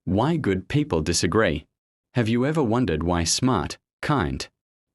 Why good people disagree. Have you ever wondered why smart, kind,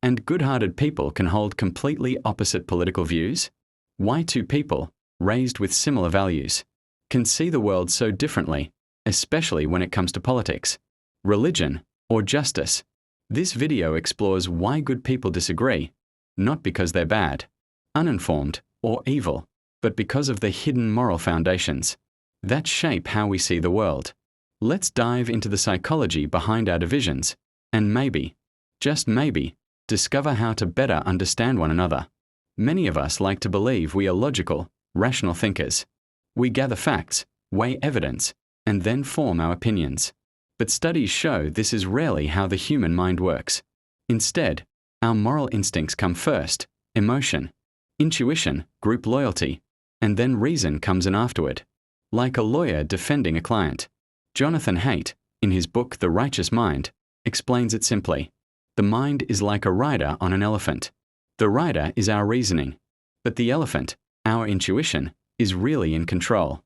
and good-hearted people can hold completely opposite political views? Why two people, raised with similar values, can see the world so differently, especially when it comes to politics, religion, or justice? This video explores why good people disagree, not because they're bad, uninformed, or evil, but because of the hidden moral foundations that shape how we see the world. Let's dive into the psychology behind our divisions, and maybe, just maybe, discover how to better understand one another. Many of us like to believe we are logical, rational thinkers. We gather facts, weigh evidence, and then form our opinions. But studies show this is rarely how the human mind works. Instead, our moral instincts come first, emotion, intuition, group loyalty, and then reason comes in afterward. Like a lawyer defending a client, Jonathan Haidt, in his book The Righteous Mind, explains it simply. The mind is like a rider on an elephant. The rider is our reasoning, but the elephant, our intuition, is really in control.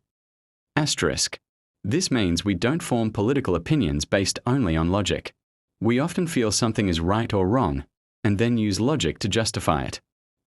Asterisk. This means we don't form political opinions based only on logic. We often feel something is right or wrong, and then use logic to justify it.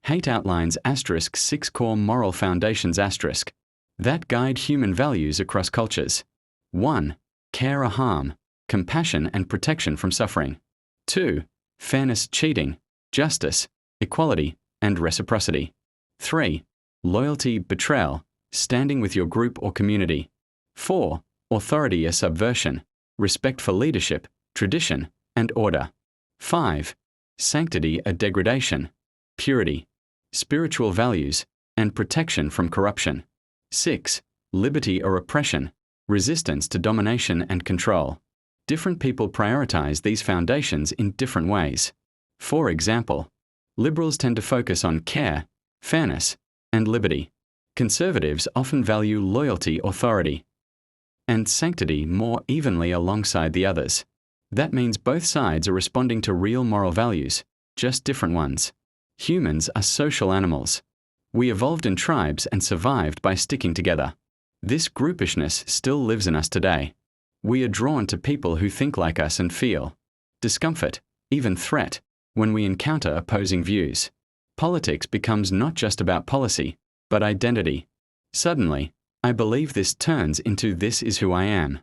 Haidt outlines asterisk 6 core moral foundations asterisk that guide human values across cultures. 1. Care or harm, compassion and protection from suffering. 2. Fairness, cheating, justice, equality, and reciprocity. 3. Loyalty, betrayal, standing with your group or community. 4. Authority or subversion, respect for leadership, tradition, and order. 5. Sanctity or degradation, purity, spiritual values, and protection from corruption. 6. Liberty or oppression, resistance to domination and control. Different people prioritize these foundations in different ways. For example, liberals tend to focus on care, fairness, and liberty. Conservatives often value loyalty, authority, and sanctity more evenly alongside the others. That means both sides are responding to real moral values, just different ones. Humans are social animals. We evolved in tribes and survived by sticking together. This groupishness still lives in us today. We are drawn to people who think like us and feel discomfort, even threat, when we encounter opposing views. Politics becomes not just about policy, but identity. Suddenly, I believe this turns into this is who I am.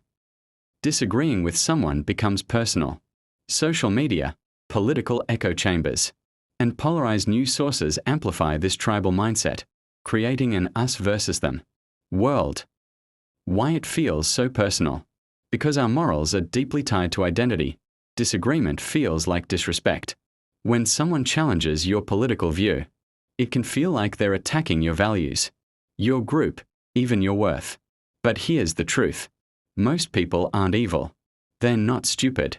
Disagreeing with someone becomes personal. Social media, political echo chambers, and polarized news sources amplify this tribal mindset, creating an us versus them world. Why it feels so personal? Because our morals are deeply tied to identity. Disagreement feels like disrespect. When someone challenges your political view, it can feel like they're attacking your values, your group, even your worth. But here's the truth. Most people aren't evil. They're not stupid.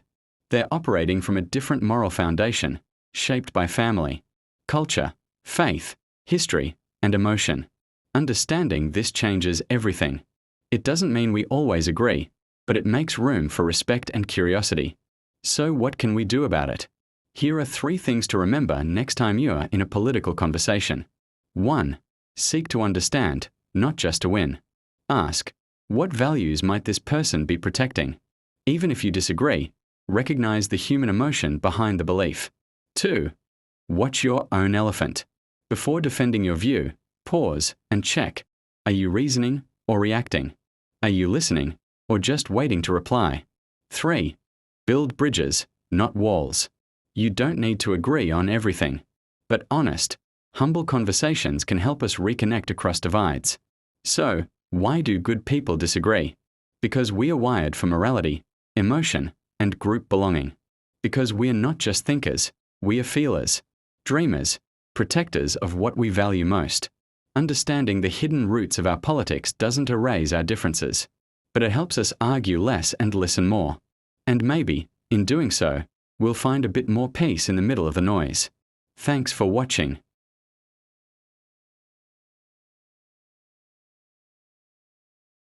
They're operating from a different moral foundation, shaped by family, culture, faith, history, and emotion. Understanding this changes everything. It doesn't mean we always agree, but it makes room for respect and curiosity. So what can we do about it? Here are 3 things to remember next time you are in a political conversation. 1. Seek to understand, not just to win. Ask, what values might this person be protecting? Even if you disagree, recognize the human emotion behind the belief. 2. Watch your own elephant. Before defending your view, pause and check. Are you reasoning or reacting? Are you listening or just waiting to reply? 3. Build bridges, not walls. You don't need to agree on everything, but honest, humble conversations can help us reconnect across divides. So, why do good people disagree? Because we are wired for morality, emotion, and group belonging. Because we are not just thinkers, we are feelers, dreamers, protectors of what we value most. Understanding the hidden roots of our politics doesn't erase our differences, but it helps us argue less and listen more. And maybe, in doing so, we'll find a bit more peace in the middle of the noise. Thanks for watching.